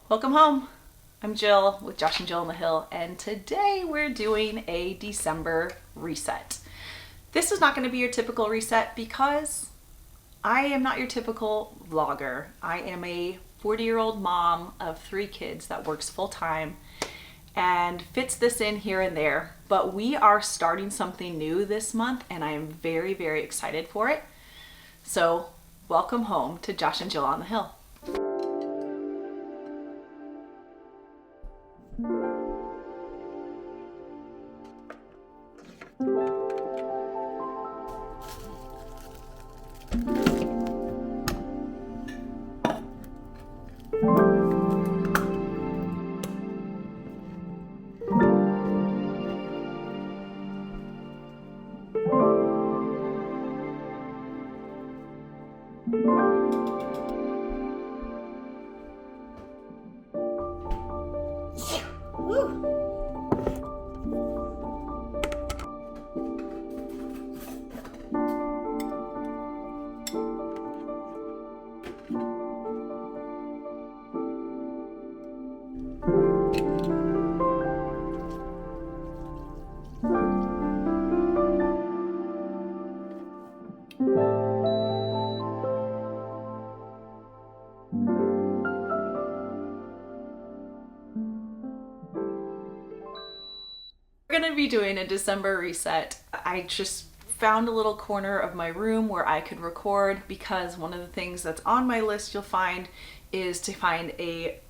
Welcome home. I'm Jill with Josh and Jill on the Hill, and today we're doing a December reset. This is not going to be your typical reset because I am not your typical vlogger. I am a 40-year-old mom of 3 kids that works full-time and fits this in here and there, but we are starting something new this month and I am very, very excited for it. So welcome home to Josh and Jill on the Hill. We're gonna be doing a December reset. I just found a little corner of my room where I could record because one of the things that's on my list you'll find is to find a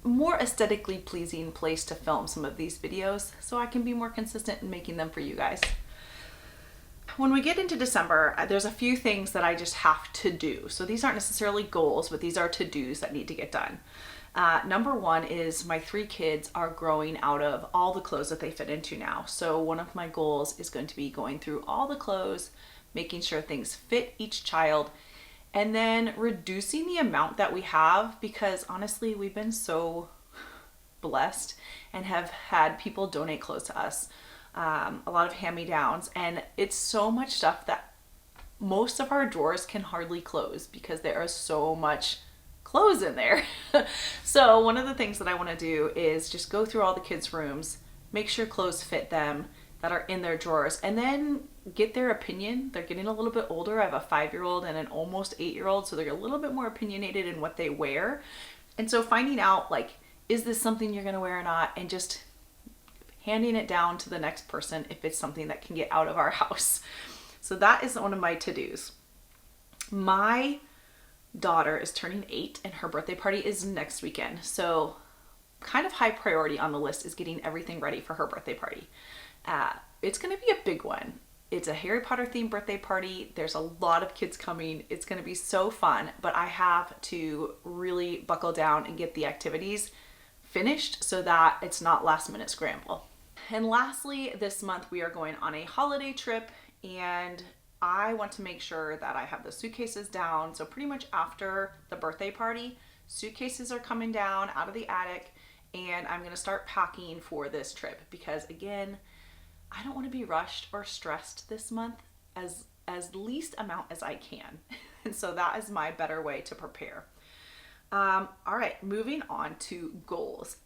more aesthetically pleasing place to film some of these videos so I can be more consistent in making them for you guys. When we get into December, there's a few things that I just have to do. So these aren't necessarily goals, but these are to-dos that need to get done. Number one is my 3 kids are growing out of all the clothes that they fit into now. So one of my goals is going to be going through all the clothes, making sure things fit each child, and then reducing the amount that we have because honestly, we've been so blessed and have had people donate clothes to us. A lot of hand-me-downs, and it's so much stuff that most of our drawers can hardly close because there is so much clothes in there. So one of the things that I want to do is just go through all the kids' rooms, make sure clothes fit them that are in their drawers, and then get their opinion. They're getting a little bit older. I have a 5-year-old and an almost 8-year-old, so they're a little bit more opinionated in what they wear. And so finding out, like, is this something you're going to wear or not, and just handing it down to the next person if it's something that can get out of our house. So that is one of my to-dos. My daughter is turning 8 and her birthday party is next weekend. So kind of high priority on the list is getting everything ready for her birthday party. It's going to be a big one. It's a Harry Potter themed birthday party. There's a lot of kids coming. It's going to be so fun, but I have to really buckle down and get the activities finished so that it's not last minute scramble. And lastly, this month we are going on a holiday trip and I want to make sure that I have the suitcases down. So pretty much after the birthday party, suitcases are coming down out of the attic and I'm going to start packing for this trip because again, I don't want to be rushed or stressed this month as least amount as I can. And so that is my better way to prepare. All right, moving on to goals.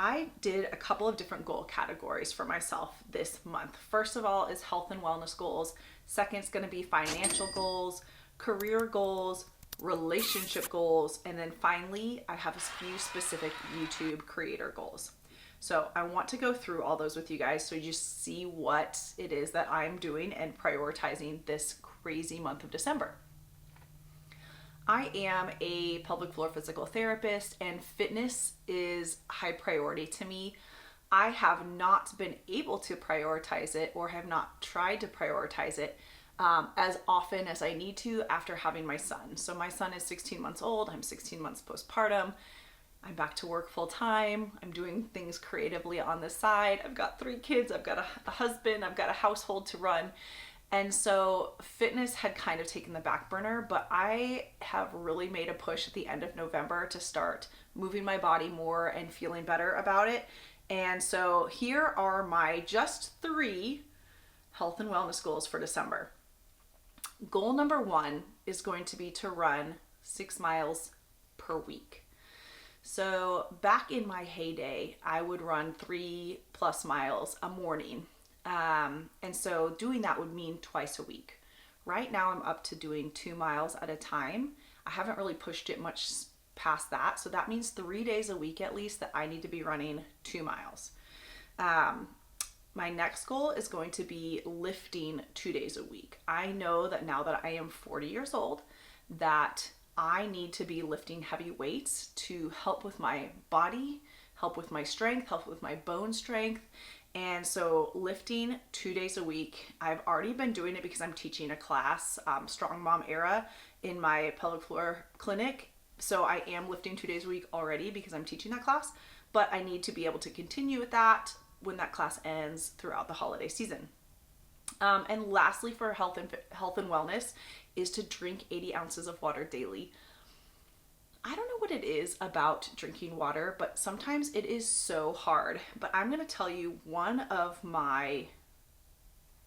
I did a couple of different goal categories for myself this month. First of all is health and wellness goals. Second is going to be financial goals, career goals, relationship goals, and then finally I have a few specific YouTube creator goals. So I want to go through all those with you guys so you just see what it is that I'm doing and prioritizing this crazy month of December. I am a pelvic floor physical therapist and fitness is high priority to me. I have not been able to prioritize it or have not tried to prioritize it as often as I need to after having my son. So my son is 16 months old. I'm 16 months postpartum. I'm back to work full time. I'm doing things creatively on the side. I've got 3 kids. I've got a husband. I've got a household to run. And so fitness had kind of taken the back burner, but I have really made a push at the end of November to start moving my body more and feeling better about it. And so here are my just 3 health and wellness goals for December. Goal number 1 is going to be to run 6 miles per week. So back in my heyday, I would run 3+ miles a morning. And so doing that would mean twice a week. Right now, I'm up to doing 2 miles at a time. I haven't really pushed it much past that. So that means 3 days a week at least that I need to be running 2 miles. My next goal is going to be lifting 2 days a week. I know that now that I am 40 years old, that I need to be lifting heavy weights to help with my body, help with my strength, help with my bone strength. And so lifting 2 days a week, I've already been doing it because I'm teaching a class, Strong Mom Era, in my pelvic floor clinic. So I am lifting 2 days a week already because I'm teaching that class, but I need to be able to continue with that when that class ends throughout the holiday season. And lastly, for health and wellness, is to drink 80 ounces of water daily. I don't know what it is about drinking water, but sometimes it is so hard. But I'm going to tell you one of my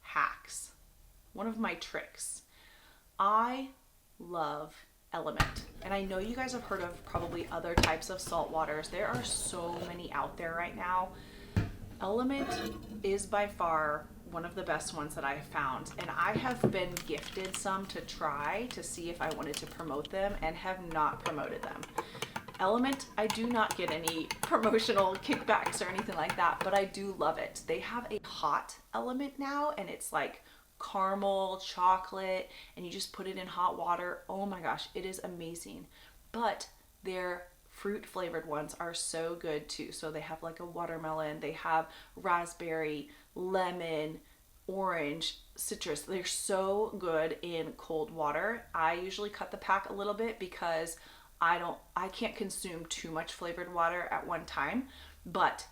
hacks, one of my tricks. I love Element. And I know you guys have heard of probably other types of salt waters. There are so many out there right now. Element is by far one of the best ones that I have found, and I have been gifted some to try to see if I wanted to promote them and have not promoted them. Element, I do not get any promotional kickbacks or anything like that, but I do love it. They have a hot Element now, and it's like caramel chocolate, and you just put it in hot water. Oh my gosh, it is amazing. But their fruit flavored ones are so good too. So they have like a watermelon, they have raspberry, lemon, orange, citrus. They're so good in cold water. I usually cut the pack a little bit because I can't consume too much flavored water at one time, but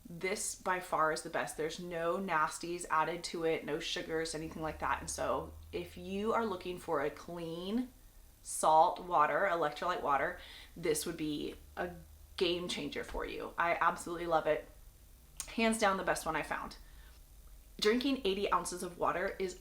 this by far is the best. There's no nasties added to it, no sugars, anything like that. And so if you are looking for a clean salt water, electrolyte water, this would be a game changer for you. I absolutely love it. Hands down the best one I found. Drinking 80 ounces of water is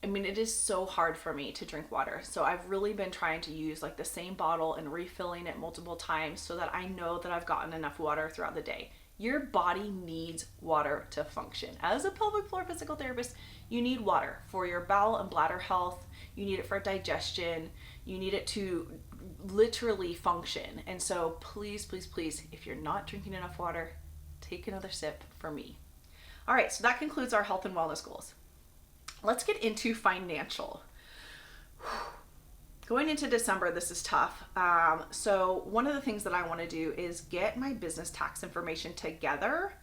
it is so hard for me to drink water. So I've really been trying to use like the same bottle and refilling it multiple times so that I know that I've gotten enough water throughout the day. Your body needs water to function. As a pelvic floor physical therapist, you need water for your bowel and bladder health. You need it for digestion. You need it to literally function. And so please, please, please, if you're not drinking enough water, take another sip for me. All right, so that concludes our health and wellness goals. Let's get into financial. Going into December, this is tough. So one of the things that I want to do is get my business tax information together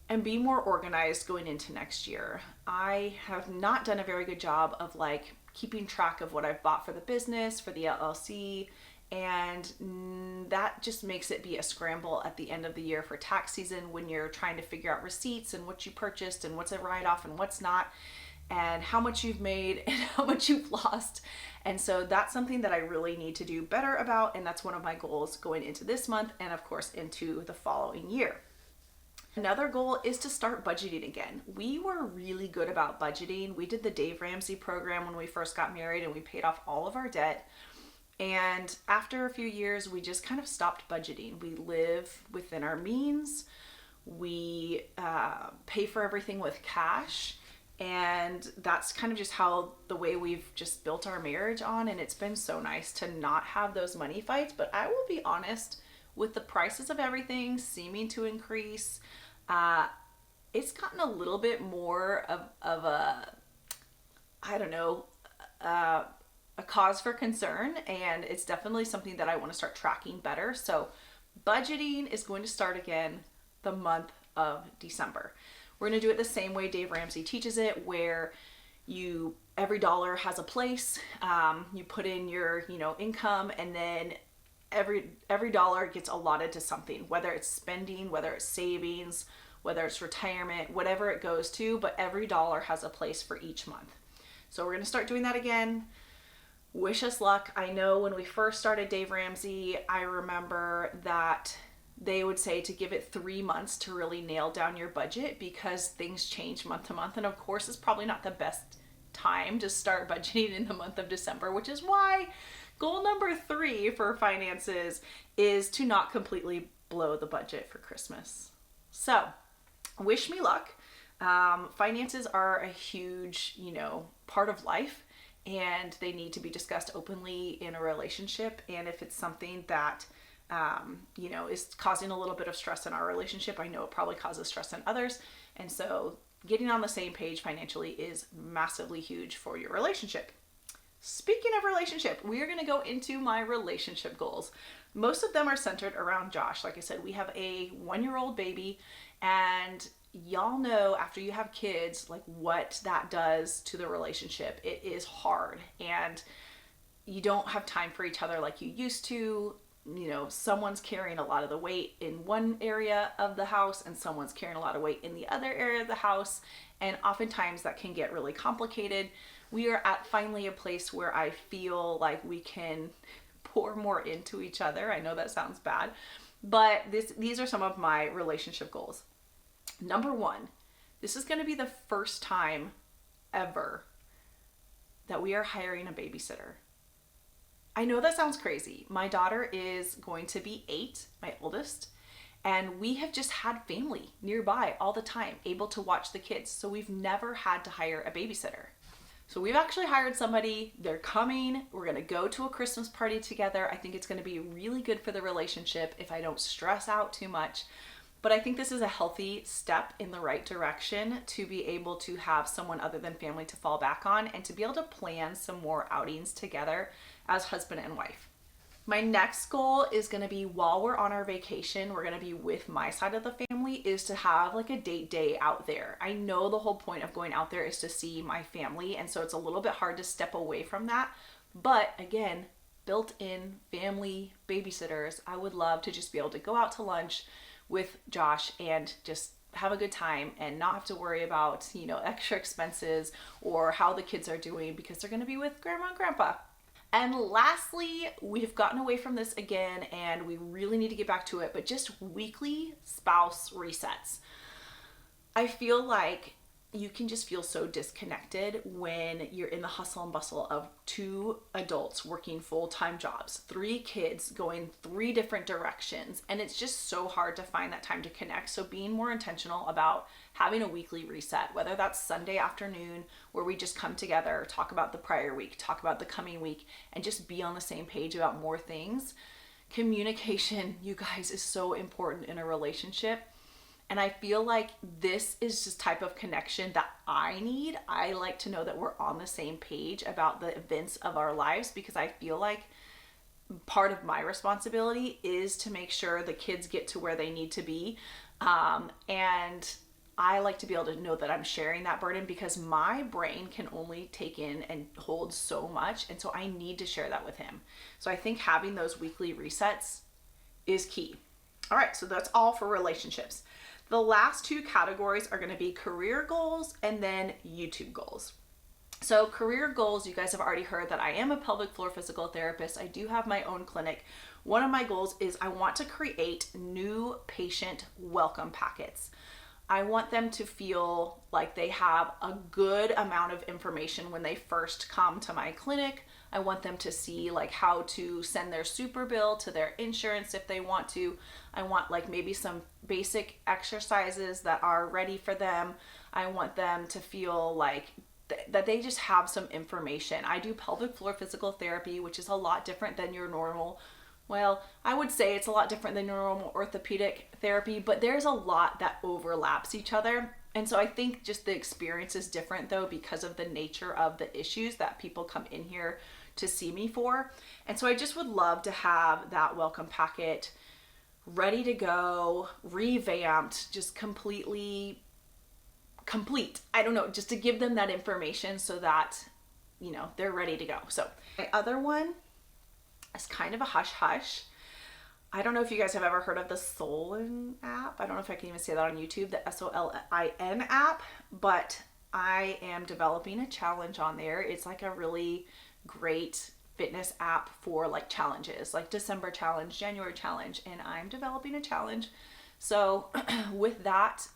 and be more organized going into next year. I have not done a very good job of like keeping track of what I've bought for the business, for the LLC, and that just makes it be a scramble at the end of the year for tax season when you're trying to figure out receipts and what you purchased and what's a write-off and what's not, and how much you've made and how much you've lost. And so that's something that I really need to do better about, and that's one of my goals going into this month and of course into the following year. Another goal is to start budgeting again. We were really good about budgeting. We did the Dave Ramsey program when we first got married and we paid off all of our debt. And after a few years, we just kind of stopped budgeting. We live within our means. We pay for everything with cash. And that's kind of just how the way we've just built our marriage on. And it's been so nice to not have those money fights. But I will be honest, with the prices of everything seeming to increase, it's gotten a little bit more of a, I don't know, a cause for concern. And it's definitely something that I want to start tracking better. So budgeting is going to start again the month of December. We're going to do it the same way Dave Ramsey teaches it, where every dollar has a place. You put in your, income, and then every dollar gets allotted to something, whether it's spending, whether it's savings, whether it's retirement, whatever it goes to, but every dollar has a place for each month. So we're going to start doing that again. Wish us luck. I know when we first started Dave Ramsey, I remember that they would say to give it 3 months to really nail down your budget because things change month to month. And of course, it's probably not the best time to start budgeting in the month of December, which is why goal number 3 for finances is to not completely blow the budget for Christmas. So wish me luck. Finances are a huge, part of life, and they need to be discussed openly in a relationship. And if it's something that, is causing a little bit of stress in our relationship, I know it probably causes stress in others. And so getting on the same page financially is massively huge for your relationship. Speaking of relationship, we are going to go into my relationship goals. Most of them are centered around Josh. Like I said, we have a 1-year-old baby, and y'all know after you have kids, like what that does to the relationship. It is hard, and you don't have time for each other like you used to. Someone's carrying a lot of the weight in one area of the house and someone's carrying a lot of weight in the other area of the house. And oftentimes that can get really complicated. We are at finally a place where I feel like we can pour more into each other. I know that sounds bad, but these are some of my relationship goals. Number 1, this is going to be the first time ever that we are hiring a babysitter. I know that sounds crazy. My daughter is going to be 8, my oldest, and we have just had family nearby all the time, able to watch the kids. So we've never had to hire a babysitter. So we've actually hired somebody. They're coming. We're going to go to a Christmas party together. I think it's going to be really good for the relationship if I don't stress out too much. But I think this is a healthy step in the right direction to be able to have someone other than family to fall back on and to be able to plan some more outings together as husband and wife. My next goal is going to be, while we're on our vacation, we're going to be with my side of the family, is to have like a date day out there. I know the whole point of going out there is to see my family, and so it's a little bit hard to step away from that. But again, built-in family babysitters, I would love to just be able to go out to lunch with Josh and just have a good time and not have to worry about, extra expenses or how the kids are doing, because they're going to be with grandma and grandpa. And lastly, we've gotten away from this again and we really need to get back to it, but just weekly spouse resets. I feel like you can just feel so disconnected when you're in the hustle and bustle of 2 adults working full-time jobs, 3 kids going 3 different directions, and it's just so hard to find that time to connect. So being more intentional about having a weekly reset, whether that's Sunday afternoon where we just come together, talk about the prior week, talk about the coming week, and just be on the same page about more things. Communication, you guys, is so important in a relationship. And I feel like this is just type of connection that I need. I like to know that we're on the same page about the events of our lives, because I feel like part of my responsibility is to make sure the kids get to where they need to be. And I like to be able to know that I'm sharing that burden, because my brain can only take in and hold so much. And so I need to share that with him. So I think having those weekly resets is key. All right, so that's all for relationships. The last 2 categories are going to be career goals and then YouTube goals. So career goals, you guys have already heard that I am a pelvic floor physical therapist. I do have my own clinic. One of my goals is I want to create new patient welcome packets. I want them to feel like they have a good amount of information when they first come to my clinic. I want them to see like how to send their super bill to their insurance if they want to. I want like maybe some basic exercises that are ready for them. I want them to feel like that they just have some information. I do pelvic floor physical therapy, which is a lot different than your normal, well, I would say it's a lot different than normal orthopedic therapy, but there's a lot that overlaps each other. And so I think just the experience is different though, because of the nature of the issues that people come in here to see me for. And so I just would love to have that welcome packet ready to go, revamped, just completely complete. I don't know, just to give them that information so that, they're ready to go. So my other one, it's kind of a hush hush. I don't know if you guys have ever heard of the Solin app. I don't know if I can even say that on YouTube, the SOLIN app, but I am developing a challenge on there. It's like a really great fitness app for like challenges, like December challenge, January challenge, and I'm developing a challenge. So with that,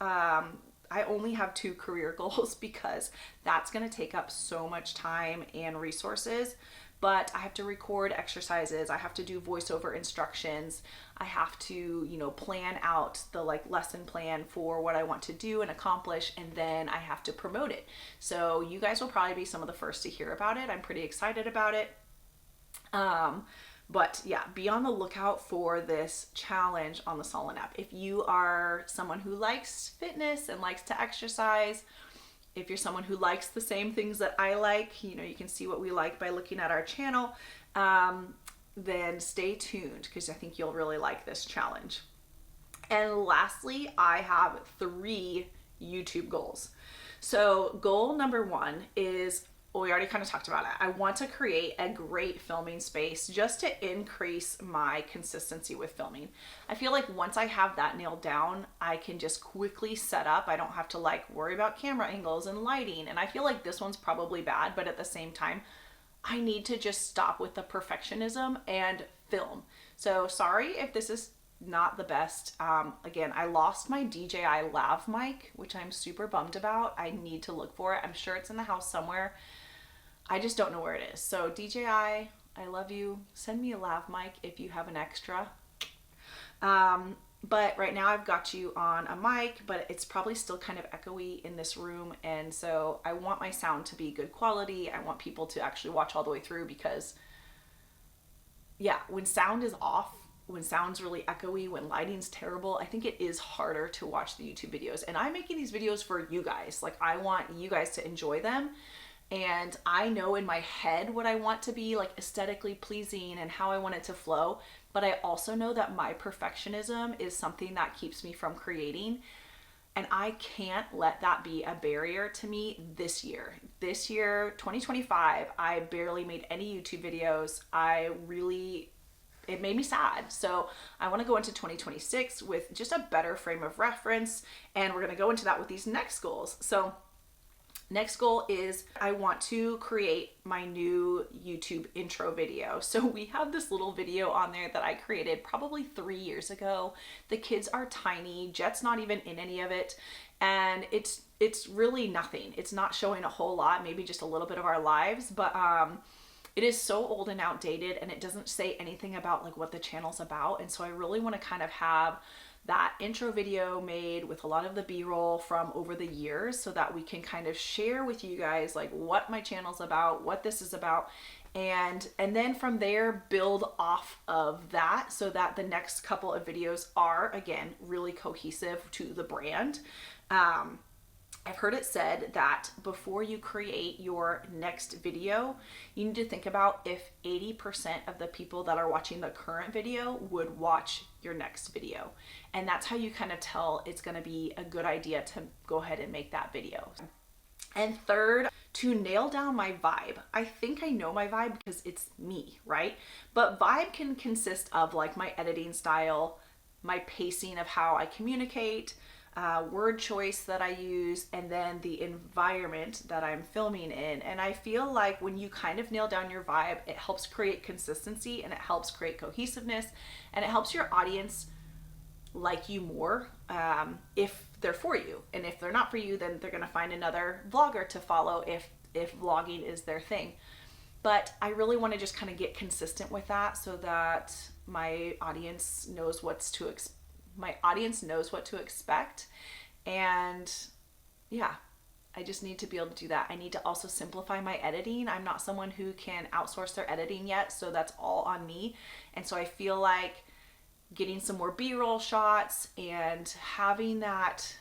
I only have 2 career goals because that's going to take up so much time and resources. But I have to record exercises, I have to do voiceover instructions, I have to, plan out the like lesson plan for what I want to do and accomplish, and then I have to promote it. So you guys will probably be some of the first to hear about it. I'm pretty excited about it. But yeah, be on the lookout for this challenge on the Solon app. If you are someone who likes fitness and likes to exercise, if you're someone who likes the same things that I like, you can see what we like by looking at our channel, then stay tuned because I think you'll really like this challenge. And lastly, I have 3 YouTube goals. So goal number 1 is, well, we already kind of talked about it. I want to create a great filming space just to increase my consistency with filming. I feel like once I have that nailed down, I can just quickly set up. I don't have to like worry about camera angles and lighting. And I feel like this one's probably bad, but at the same time, I need to just stop with the perfectionism and film. So sorry if this is not the best. Again, I lost my DJI lav mic, which I'm super bummed about. I need to look for it. I'm sure it's in the house somewhere. I just don't know where it is. So DJI, I love you. Send me a lav mic if you have an extra. But right now I've got you on a mic, but it's probably still kind of echoey in this room. And so I want my sound to be good quality. I want people to actually watch all the way through because, yeah, when sound is off, when sound's really echoey, when lighting's terrible, I think it is harder to watch the YouTube videos. And I'm making these videos for you guys. Like, I want you guys to enjoy them. And I know in my head what I want to be like aesthetically pleasing and how I want it to flow. But I also know that my perfectionism is something that keeps me from creating. And I can't let that be a barrier to me this year. This year, 2025, I barely made any YouTube videos. It made me sad. So I want to go into 2026 with just a better frame of reference. And we're going to go into that with these next goals. So next goal is I want to create my new YouTube intro video. So we have this little video on there that I created probably 3 years ago. The kids are tiny. Jet's not even in any of it. And it's really nothing. It's not showing a whole lot, maybe just a little bit of our lives, but it is so old and outdated, and it doesn't say anything about like what the channel's about. And so I really want to kind of have that intro video made with a lot of the B-roll from over the years so that we can kind of share with you guys like what my channel's about, what this is about, and then from there build off of that so that the next couple of videos are, again, really cohesive to the brand. I've heard it said that before you create your next video, you need to think about if 80% of the people that are watching the current video would watch your next video. And that's how you kind of tell it's going to be a good idea to go ahead and make that video. And third, to nail down my vibe. I think I know my vibe because it's me, right? But vibe can consist of like my editing style, my pacing of how I communicate, word choice that I use, and then the environment that I'm filming in. And I feel like when you kind of nail down your vibe, it helps create consistency and it helps create cohesiveness and it helps your audience like you more if they're for you. And if they're not for you, then they're gonna find another vlogger to follow if vlogging is their thing. But I really want to just kind of get consistent with that so that my audience knows what to expect. And yeah, I just need to be able to do that. I need to also simplify my editing. I'm not someone who can outsource their editing yet, so that's all on me. And so I feel like getting some more B-roll shots and having that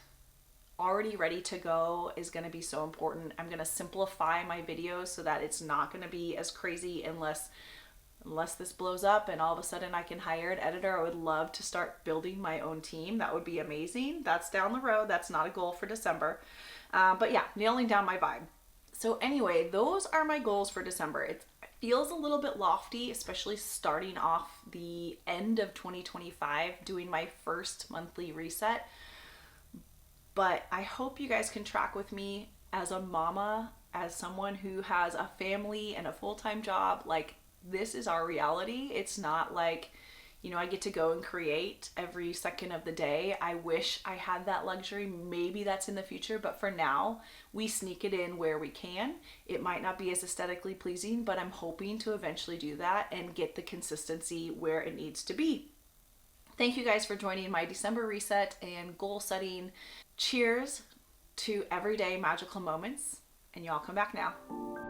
already ready to go is going to be so important. I'm going to simplify my videos so that it's not going to be as crazy unless this blows up and all of a sudden I can hire an editor. I would love to start building my own team. That would be amazing. That's down the road. That's not a goal for December. But yeah, nailing down my vibe. So anyway, those are my goals for December. It feels a little bit lofty, especially starting off the end of 2025, doing my first monthly reset. But I hope you guys can track with me as a mama, as someone who has a family and a full-time job. Like, this is our reality. It's not like, You know, I get to go and create every second of the day. I wish I had that luxury. Maybe that's in the future, but for now, we sneak it in where we can. It might not be as aesthetically pleasing, but I'm hoping to eventually do that and get the consistency where it needs to be. Thank you guys for joining my December reset and goal setting. Cheers to everyday magical moments, and y'all come back now.